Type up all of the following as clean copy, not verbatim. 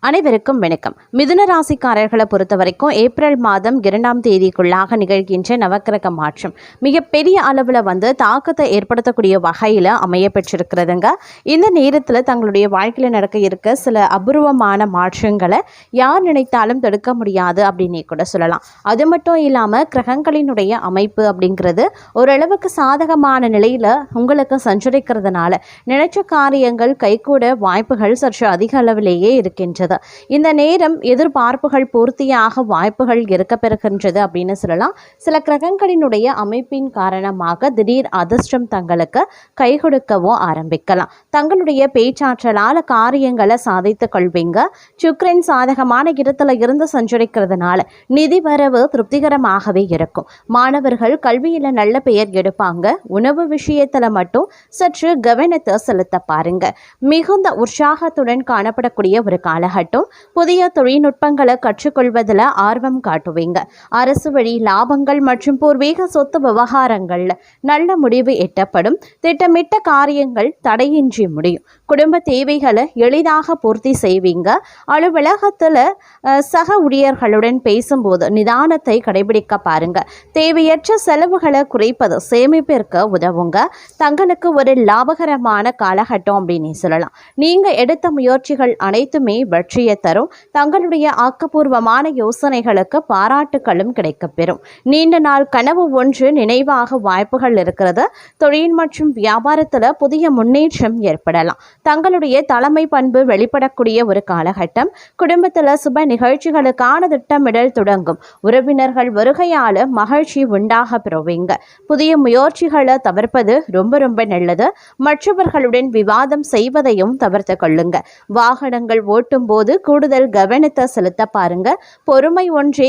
அனைவருக்கும் வணக்கம். மிதுன ராசிக்காரர்களை பொறுத்த வரைக்கும் ஏப்ரல் மாதம் 2ஆம் தேதிக்குள்ளாக நிகழ்கின்ற நவக்கிரக மாற்றம் மிகப்பெரிய அளவில் தாக்கத்தை ஏற்படுத்தக்கூடிய வகையில் அமைய பெற்றிருக்கிறதுங்க. இந்த நேரத்தில் தங்களுடைய வாழ்க்கையில் நடக்க இருக்க சில அபூர்வமான மாற்றங்களை யார் நினைத்தாலும் தடுக்க முடியாது அப்படின்னே கூட சொல்லலாம். அது மட்டும் இல்லாமல் கிரகங்களினுடைய அமைப்பு அப்படிங்கிறது ஓரளவுக்கு சாதகமான நிலையில் உங்களுக்கு சஞ்சரிக்கிறதுனால நினைச்ச காரியங்கள் கைகூட வாய்ப்புகள் சற்று அதிக அளவிலேயே இருக்கின்றது. இந்த நேரம் எதிர்பார்ப்புகள் பூர்த்தியாக வாய்ப்புகள் இருக்க பெறுகின்றது அப்படின்னு சொல்லலாம். சில கிரகங்களினுடைய அமைப்பின் காரணமாக திடீர் அதிர்ஷ்டம் தங்களுக்கு கை கொடுக்கவும் ஆரம்பிக்கலாம். தங்களுடைய பேச்சாற்றலால் காரியங்களை சாதித்துக் கொள்வீங்க. சுக்கிரன் சாதகமான இடத்துல இருந்து சஞ்சரிக்கிறதுனால நிதி வரவு திருப்திகரமாகவே இருக்கும். மாணவர்கள் கல்வியில நல்ல பெயர் எடுப்பாங்க. உணவு விஷயத்துல மட்டும் சற்று கவனத்தை செலுத்த பாருங்க. மிகுந்த உற்சாகத்துடன் காணப்படக்கூடிய ஒரு காலகட்டம். புதிய தொழில்நுட்பங்களை கற்றுக்கொள்வதில் ஆர்வம் காட்டுவீங்க. அரசு வழி லாபங்கள் மற்றும் பூர்வீக சொத்து விவகாரங்கள்ல நல்ல முடிவு எட்டப்படும். திட்டமிட்ட காரியங்கள் தடையின்றி முடியும். குடும்ப தேவைகளை எளிதாக பூர்த்தி செய்வீங்க. அலுவலகத்தில் சக ஊழியர்களுடன் பேசும்போது நிதானத்தை கடைபிடிக்க பாருங்க. தேவையற்ற செலவுகளை குறைப்பது சேமிப்பிற்கு உதவுங்க. தங்களுக்கு ஒரு லாபகரமான காலகட்டம் அப்படின்னு சொல்லலாம். நீங்க எடுத்த முயற்சிகள் அனைத்துமே வெற்றியை தரும். தங்களுடைய ஆக்கப்பூர்வமான யோசனைகளுக்கு பாராட்டுகளும் கிடைக்கப்பெறும். நீண்ட நாள் கனவு ஒன்று நினைவாக வாய்ப்புகள் இருக்கிறது. தொழில் மற்றும் வியாபாரத்தில் புதிய முன்னேற்றம் ஏற்படலாம். தங்களுடைய தலைமை பண்பு வெளிப்படக்கூடிய ஒரு காலகட்டம். குடும்பத்தில் சுப நிகழ்ச்சிகளுக்கான திட்டமிடல் தொடங்கும். உறவினர்கள் வருகையால மகிழ்ச்சி உண்டாக பெறுவீங்க. புதிய முயற்சிகளை தவிர்ப்பது ரொம்ப நல்லது. மற்றவர்களுடன் விவாதம் செய்வதையும் தவிர்த்து கொள்ளுங்க. வாகனங்கள் ஓட்டும் போது கூடுதல் கவனத்தை செலுத்த பாருங்க. பொறுமை ஒன்றே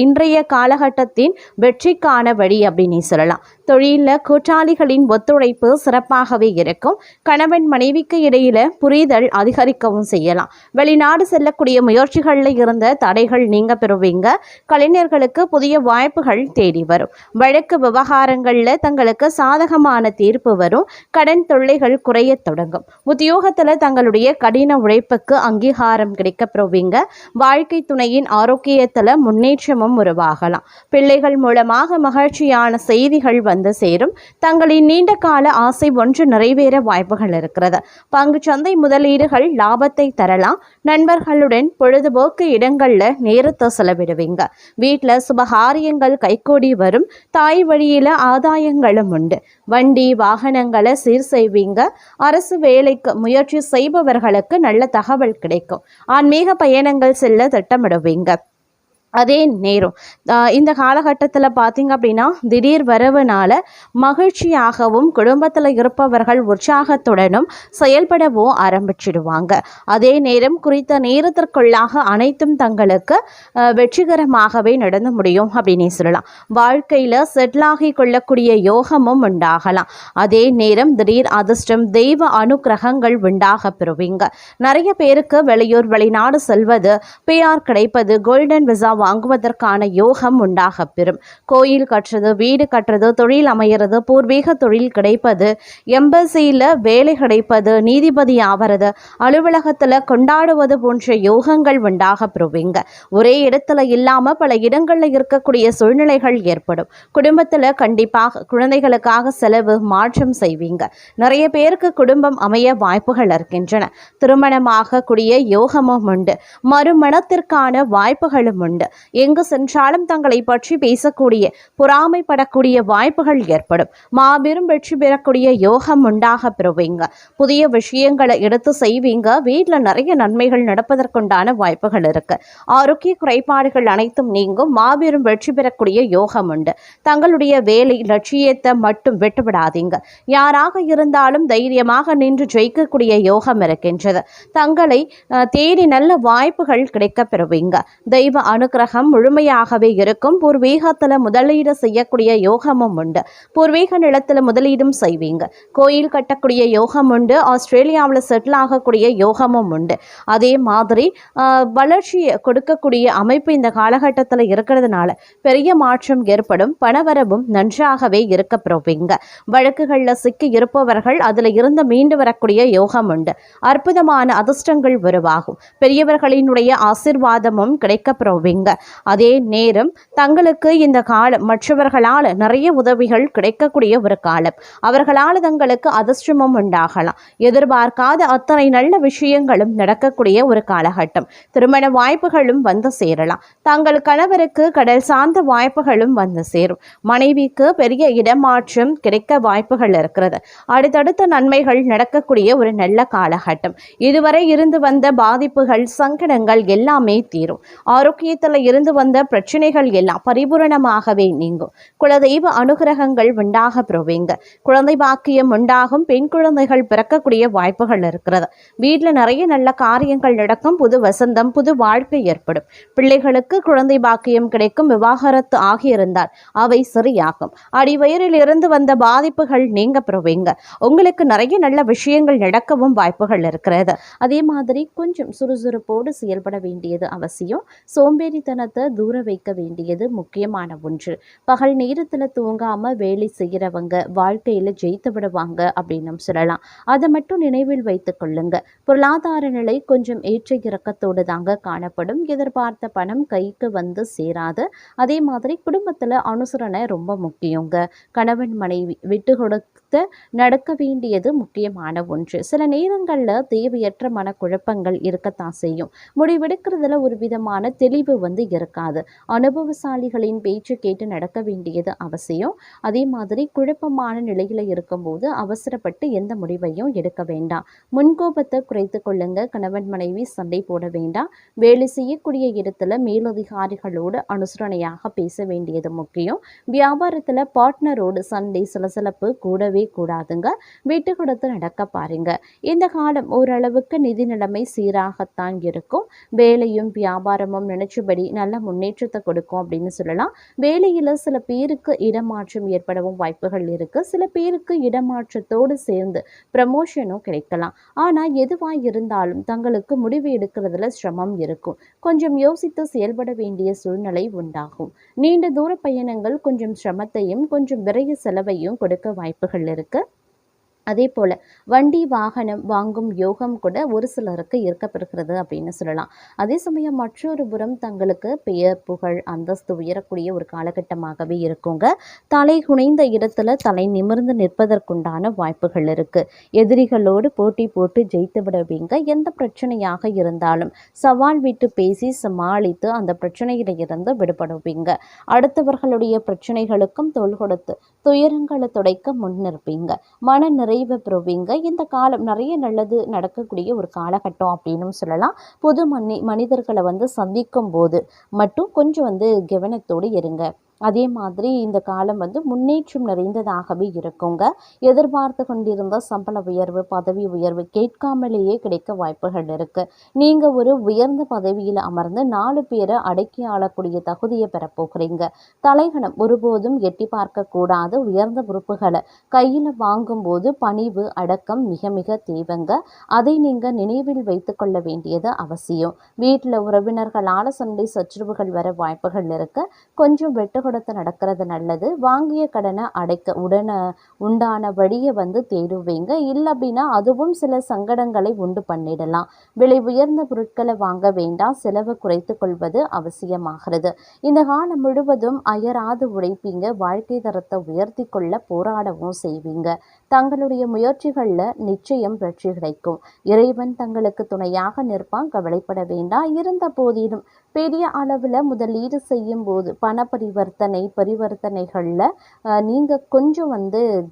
இன்றைய காலகட்டத்தின் வெற்றிக்கான வழி அப்படின்னு சொல்லலாம். தொழிலில் கூட்டாளிகளின் ஒத்துழைப்பு சிறப்பாகவே இருக்கும். கணவன் மனைவிக்கு இடையில புரிதல் அதிகரிக்கவும் செய்யலாம். வெளிநாடு செல்லக்கூடிய முயற்சிகளில் இருந்த தடைகள் நீங்க பெறுவீங்க. கலைஞர்களுக்கு புதிய வாய்ப்புகள் தேடி வரும். வழக்கு விவகாரங்களில் தங்களுக்கு சாதகமான தீர்ப்பு வரும். கடன் தொல்லைகள் குறைய தொடங்கும். உத்தியோகத்தில் தங்களுடைய கடின உழைப்புக்கு அங்கீகாரம் கிடைக்க பெறுவீங்க. வாழ்க்கை துணையின் ஆரோக்கியத்தில் முன்னேற்றமும் உருவாகலாம். பிள்ளைகள் மூலமாக மகிழ்ச்சியான செய்திகள் வந்து சேரும். தங்களின் நீண்ட கால ஆசை ஒன்று நிறைவேற வாய்ப்புகள் இருக்கிறது. பங்குச்சந்தை முதலீடுகள் லாபத்தை தரலாம். நண்பர்களுடன் பொழுதுபோக்கு இடங்கள்ல நேரத்தை செலவிடுவீங்க. வீட்டில் சுபகாரியங்கள் கைகூடி வரும். தாய் வழியில ஆதாயங்களும் உண்டு. வண்டி வாகனங்களை சீர் செய்வீங்க. அரசு வேலைக்கு முயற்சி செய்பவர்களுக்கு நல்ல தகவல் கிடைக்கும். ஆன்மீக பயணங்கள் செல்ல திட்டமிடுவீங்க. அதே நேரம் இந்த காலகட்டத்தில் பார்த்தீங்க அப்படின்னா திடீர் வரவுனால மகிழ்ச்சியாகவும் குடும்பத்தில் இருப்பவர்கள் உற்சாகத்துடனும் செயல்படவும் ஆரம்பிச்சிடுவாங்க. அதே நேரம் குறித்த நேரத்திற்குள்ளாக அனைத்தும் தங்களுக்கு வெற்றிகரமாகவே நடந்து முடியும் அப்படின்னு சொல்லலாம். வாழ்க்கையில் செட்டிலாகி கொள்ளக்கூடிய யோகமும் உண்டாகலாம். அதே நேரம் திடீர் அதிர்ஷ்டம் தெய்வ அனுக்கிரகங்கள் உண்டாக பெறுவீங்க. நிறைய பேருக்கு வெளியூர் வெளிநாடு செல்வது, பிஆர் கிடைப்பது, கோல்டன் விசா வாங்குவதற்கான யோகம் உண்டாக பெறும். கோயில் கட்டுறது, வீடு கட்டுறது, தொழில் அமைகிறது, பூர்வீக தொழில் கிடைப்பது, எம்பசியில் வேலை கிடைப்பது, நீதிபதி ஆவது, அலுவலகத்தில் கொண்டாடுவது போன்ற யோகங்கள் உண்டாக பெறுவீங்க. ஒரே இடத்துல இல்லாமல் பல இடங்களில் இருக்கக்கூடிய சூழ்நிலைகள் ஏற்படும். குடும்பத்தில் கண்டிப்பாக குழந்தைகளுக்காக செலவு மாற்றம் செய்வீங்க. நிறைய பேருக்கு குடும்பம் அமைய வாய்ப்புகள் இருக்கின்றன. திருமணமாக கூடிய யோகமும் உண்டு. மறுமணத்திற்கான வாய்ப்புகளும் உண்டு. எங்கு சென்றாலும் தங்களை பற்றி பேசக்கூடிய, பொறாமைப்படக்கூடிய வாய்ப்புகள் ஏற்படும். மாபெரும் வெற்றி பெறக்கூடிய யோகம் உண்டாக பெறுவீங்க. புதிய விஷயங்களை எடுத்து செய்வீங்க. வீட்டில் நிறைய நன்மைகள் நடப்பதற்குண்டான வாய்ப்புகள் இருக்கு. ஆரோக்கிய குறைபாடுகள் அனைத்தும் நீங்கும். மாபெரும் வெற்றி பெறக்கூடிய யோகம் உண்டு. தங்களுடைய வேலை லட்சியத்தை மட்டும் விட்டுவிடாதீங்க. யாராக இருந்தாலும் தைரியமாக நின்று ஜெயிக்கக்கூடிய யோகம் இருக்கின்றது. தங்களை தேடி நல்ல வாய்ப்புகள் கிடைக்க பெறுவீங்க. தெய்வ அனுக்கிரகம் அனுகிரகம் முழுமையாகவே இருக்கும். பூர்வீகத்தில் முதலீடு செய்யக்கூடிய யோகமும் உண்டு. பூர்வீக நிலத்தில் முதலீடும் செய்வீங்க. கோயில் கட்டக்கூடிய யோகம் உண்டு. ஆஸ்திரேலியாவில் செட்டில் ஆகக்கூடிய யோகமும் உண்டு. அதே மாதிரி வளர்ச்சியை கொடுக்கக்கூடிய அமைப்பு இந்த காலகட்டத்தில் இருக்கிறதுனால பெரிய மாற்றம் ஏற்படும். பணவரவும் நன்றாகவே இருக்க போவீங்க. வழக்குகளில் சிக்கி இருப்பவர்கள் அதில் இருந்து மீண்டு வரக்கூடிய யோகம் உண்டு. அற்புதமான அதிர்ஷ்டங்கள் உருவாகும். பெரியவர்களினுடைய ஆசீர்வாதமும் கிடைக்க போவீங்க. அதே நேரம் தங்களுக்கு இந்த காலம் மற்றவர்களால் நிறைய உதவிகள் கிடைக்கக்கூடிய ஒரு காலம். அவர்களால் தங்களுக்கு அதிர்ஷ்டமும் உண்டாகலாம். எதிர்பார்க்காத அத்தனை நல்ல விஷயங்களும் நடக்கக்கூடிய ஒரு காலகட்டம். திருமண வாய்ப்புகளும் வந்து சேரலாம். தங்கள் கணவருக்கு கடல் சார்ந்த வாய்ப்புகளும் வந்து சேரும். மனைவிக்கு பெரிய இடமாற்றம் கிடைக்க வாய்ப்புகள் இருக்கிறது. அடுத்தடுத்த நன்மைகள் நடக்கக்கூடிய ஒரு நல்ல காலகட்டம். இதுவரை இருந்து வந்த பாதிப்புகள், சங்கடங்கள் எல்லாமே தீரும். ஆரோக்கியத்தில் இருந்து வந்த பிரச்சனைகள் எல்லாம் பரிபூரணமாகவே நீங்கும். குலதெய்வ அனுகிரகங்கள் உண்டாக போவீங்க. குழந்தை பாக்கியம் உண்டாகும். பெண் குழந்தைகள் பிறக்கக்கூடிய வாய்ப்புகள் இருக்கிறது. வீட்டில் நிறைய நல்ல காரியங்கள் நடக்கும். புது வசந்தம், புது வாழ்க்கை ஏற்படும். பிள்ளைகளுக்கு குழந்தை பாக்கியம் கிடைக்கும். விவாகரத்து ஆகியிருந்தால் அவை சரியாகும். அடிவயிறில் இருந்து வந்த பாதிப்புகள் நீங்க போவீங்க. உங்களுக்கு நிறைய நல்ல விஷயங்கள் நடக்கவும் வாய்ப்புகள் இருக்கிறது. அதே மாதிரி கொஞ்சம் சுறுசுறுப்போடு செயல்பட வேண்டியது அவசியம். சோம்பேறித்தனத்தை தூர வைக்க வேண்டியது முக்கியமான ஒன்று. பகல் நேரத்தில் தூங்காம வேலை செய்கிறவங்க வாழ்க்கையில ஜெயித்து விடுவாங்க அப்படின்னு சொல்லலாம். அதை மட்டும் நினைவில் வைத்துக் கொள்ளுங்க. பொருளாதார நிலை கொஞ்சம் ஏற்ற இறக்கத்தோடு தாங்க காணப்படும். எதிர்பார்த்த பணம் கைக்கு வந்து சேராது. அதே மாதிரி குடும்பத்தில் அனுசரணை ரொம்ப முக்கியங்க. கணவன் மனைவி விட்டு கொடுத்து நடக்க வேண்டியது முக்கியமான ஒன்று. சில நேரங்களில் தேவையற்ற மனக்குழப்பங்கள் இருக்கத்தான் செய்யும். முடிவெடுக்கிறதுல ஒரு விதமான தெளிவு வந்து இருக்காது. அனுபவசாலிகளின் பேச்சு கேட்டு நடக்க வேண்டியது அவசியம். அதே மாதிரி குழப்பமான நிலையில் இருக்கும்போது அவசரப்பட்டு எந்த முடிவையும் எடுக்க வேண்டாம். முன்கோபத்தை குறைத்து கொள்ளுங்க. கணவன் மனைவி சண்டை போட வேண்டாம். வேலை செய்யக்கூடிய இடத்துல மேலதிகாரிகளோடு அனுசரணையாக பேச வேண்டியது முக்கியம். வியாபாரத்தில் பார்ட்னரோடு சண்டை, சலசலப்பு கூடவே கூடாதுங்க. விட்டு கொடுத்து நடக்க பாருங்க. இந்த காலம் ஓரளவுக்கு நிதி நிலைமை சீராகத்தான் இருக்கும். வேலையும் வியாபாரமும் நினைச்சபடி நல்ல முன்னேற்றத்தை கொடுக்கும் அப்படின்னு சொல்லலாம். வேலையில் சில பேருக்கு இடமாற்றம் ஏற்படவும் வாய்ப்புகள் இருக்கு. சில பேருக்கு இடமாற்றத்தோடு சேர்ந்து ப்ரமோஷனும் கிடைக்கலாம். ஆனா எதுவாக இருந்தாலும் தங்களுக்கு முடிவு எடுக்கிறதுல சிரமம் இருக்கும். கொஞ்சம் யோசித்து செயல்பட வேண்டிய சூழ்நிலை உண்டாகும். நீண்ட தூர பயணங்கள் கொஞ்சம் சிரமத்தையும் கொஞ்சம் விரைய செலவையும் கொடுக்க வாய்ப்புகள் இருக்கு. அதே போல் வண்டி வாகனம் வாங்கும் யோகம் கூட ஒரு சிலருக்கு இருக்கப்பெறுகிறது அப்படின்னு சொல்லலாம். அதே சமயம் மற்றொரு புறம் தங்களுக்கு பெயர், புகழ், அந்தஸ்து உயரக்கூடிய ஒரு காலகட்டமாகவே இருக்குங்க. தலை குனைந்த இடத்துல தலை நிமிர்ந்து நிற்பதற்குண்டான வாய்ப்புகள் இருக்குது. எதிரிகளோடு போட்டி போட்டு ஜெயித்து விடுவீங்க. எந்த பிரச்சனையாக இருந்தாலும் சவால் விட்டு பேசி சமாளித்து அந்த பிரச்சனையில இருந்து விடுபடுவீங்க. அடுத்தவர்களுடைய பிரச்சனைகளுக்கும் தோள் கொடுத்து துயரங்களை துடைக்க முன்னிற்பீங்க. மன நிறைவு பெறுவீங்க. இந்த காலம் நிறைய நல்லது நடக்கக்கூடிய ஒரு காலகட்டம் அப்படின்னு சொல்லலாம். புது மனிதர்களை வந்து சந்திக்கும் போது மட்டும் கொஞ்சம் வந்து கவனத்தோடு இருங்க. அதே மாதிரி இந்த காலம் வந்து முன்னேற்றம் நிறைந்ததாகவே இருக்குங்க. எதிர்பார்த்து கொண்டிருந்த சம்பள உயர்வு, பதவி உயர்வு கேட்காமலேயே கிடைக்க வாய்ப்புகள் இருக்கு. நீங்க ஒரு உயர்ந்த பதவியில் அமர்ந்து 4 பேரை அடக்கி ஆளக்கூடிய தகுதியை பெறப்போகிறீங்க. தலைகணம் ஒருபோதும் எட்டி பார்க்க கூடாது. உயர்ந்த பொறுப்புகளை கையில் வாங்கும்போது பணிவு, அடக்கம் மிக மிக தேவைங்க. அதை நீங்க நினைவில் வைத்து கொள்ள வேண்டியது அவசியம். வீட்டில் உறவினர்களால் சண்டை சச்சரவுகள் வர வாய்ப்புகள் இருக்கு. கொஞ்சம் வெட்டு கொடுத்து நடக்கிறது நல்லது. வாங்கிய கடனை அடைக்க உண்டான வழியை வந்து தேடுவீங்க. இல்லை அப்படின்னா அதுவும் சில சங்கடங்களை உண்டு பண்ணிடலாம். விலை உயர்ந்த பொருட்களை வாங்க வேண்டாம். செலவு குறைத்து கொள்வது அவசியமாகிறது. இந்த காலம் முழுவதும் அயராது உழைப்பீங்க. வாழ்க்கை தரத்தை உயர்த்தி கொள்ள போராடவும் செய்வீங்க. தங்களுடைய முயற்சிகளில் நிச்சயம் வெற்றி கிடைக்கும். இறைவன் தங்களுக்கு துணையாக நிற்பான். கவலைப்பட வேண்டாம். இருந்த போதிலும் பெரிய அளவில் முதலீடு செய்யும் போது பண பரிவர்த்தனை பரிவர்த்தனைகளில் நீங்கள் கொஞ்சம்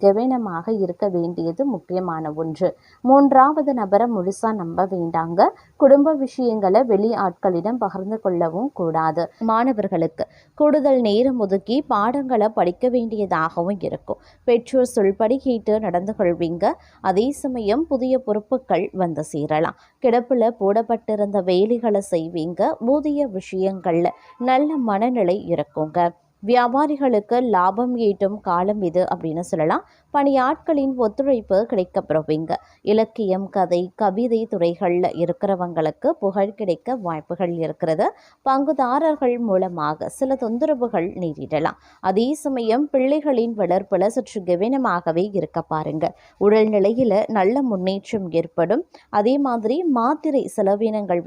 கவனமாக இருக்க வேண்டியது முக்கியமான ஒன்று. மூன்றாவது நபரை முழுசாக நம்ப வேண்டாங்க. குடும்ப விஷயங்களை வெளி ஆட்களிடம் பகிர்ந்து கொள்ளவும் கூடாது. மாணவர்களுக்கு கூடுதல் நேரம் ஒதுக்கி பாடங்களை படிக்க வேண்டியதாகவும் இருக்கும். பெற்றோர் சொல்படி கேட்டு நடந்து கொள்வீங்க. அதே சமயம் புதிய பொறுப்புகள் சேரலாம். கிடப்பில் போடப்பட்டிருந்த வேலைகளை செய்வீங்க. ஊதிய விஷயங்கள்ல நல்ல மனநிலை இருக்குங்க. வியாபாரிகளுக்கு லாபம் ஈட்டும் காலம் இது அப்படின்னு சொல்லலாம். பணியாட்களின் ஒத்துழைப்பு கிடைக்கப்பெறுவீங்க. இலக்கியம், கதை, கவிதை துறைகளில் இருக்கிறவங்களுக்கு புகழ் கிடைக்க வாய்ப்புகள் இருக்கிறது. பங்குதாரர்கள் மூலமாக சில தொந்தரவுகள் நேரிடலாம். அதே சமயம் பிள்ளைகளின் வளர்ப்பில் சற்று கவனமாகவே இருக்க பாருங்க. உடல்நிலையில் நல்ல முன்னேற்றம் ஏற்படும். அதே மாதிரி மாத்திரை செலவினங்கள்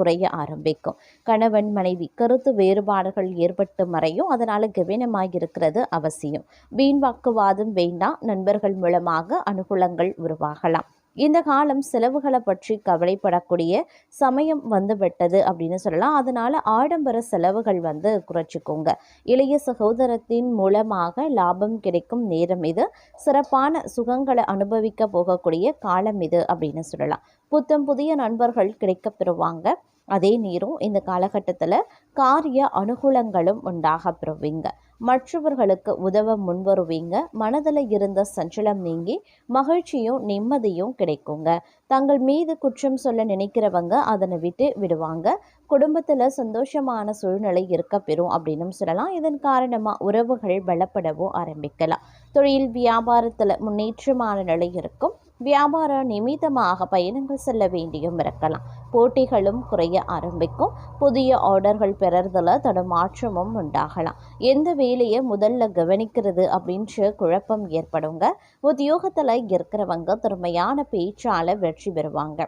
குறைய ஆரம்பிக்கும். கணவன் மனைவி கருத்து வேறுபாடுகள் ஏற்பட்டு மறையும். அதனால கவனமாக இருக்கிறது அவசியம். வீண் வாக்குவாதம் வேண்டாம். நண்பர்கள் மூலமாக அனுகூலங்கள் உருவாகலாம். இந்த காலம் செலவுகளை பற்றி கவலைப்படக்கூடிய சமயம் விட்டது அப்படின்னு சொல்லலாம். அதனால ஆடம்பர செலவுகள் குறைச்சிக்கோங்க. இளைய சகோதரத்தின் மூலமாக லாபம் கிடைக்கும் நேரம் இது. சிறப்பான சுகங்களை அனுபவிக்க போகக்கூடிய காலம் இது அப்படின்னு சொல்லலாம். புத்தம் புதிய நண்பர்கள் கிடைக்க பெறுவாங்க. அதே நேரம் இந்த காலகட்டத்தில் காரிய அனுகூலங்களும் உண்டாக பெறுவீங்க. மற்றவர்களுக்கு உதவ முன்வருவீங்க. மனதில் இருந்த சஞ்சலம் நீங்கி மகிழ்ச்சியும் நிம்மதியும் கிடைக்குங்க. தங்கள் மீது குற்றம் சொல்ல நினைக்கிறவங்க அதனை விடுவாங்க. குடும்பத்தில் சந்தோஷமான சூழ்நிலை இருக்க பெறும் அப்படின்னு சொல்லலாம். இதன் காரணமாக உறவுகள் பலப்படவும் ஆரம்பிக்கலாம். தொழில் வியாபாரத்தில் முன்னேற்றமான நிலை இருக்கும். வியாபார நிமித்தமாக பயணங்கள் செல்ல வேண்டியும் இருக்கலாம். போட்டிகளும் குறைய ஆரம்பிக்கும். புதிய ஆர்டர்கள் பெறறதுல தடுமாற்றமும் உண்டாகலாம். எந்த வேலையை முதல்ல கவனிக்கிறது அப்படின்ற குழப்பம் ஏற்படுங்க. உத்தியோகத்தில் இருக்கிறவங்க திறமையான பேச்சால வெற்றி பெறுவாங்க.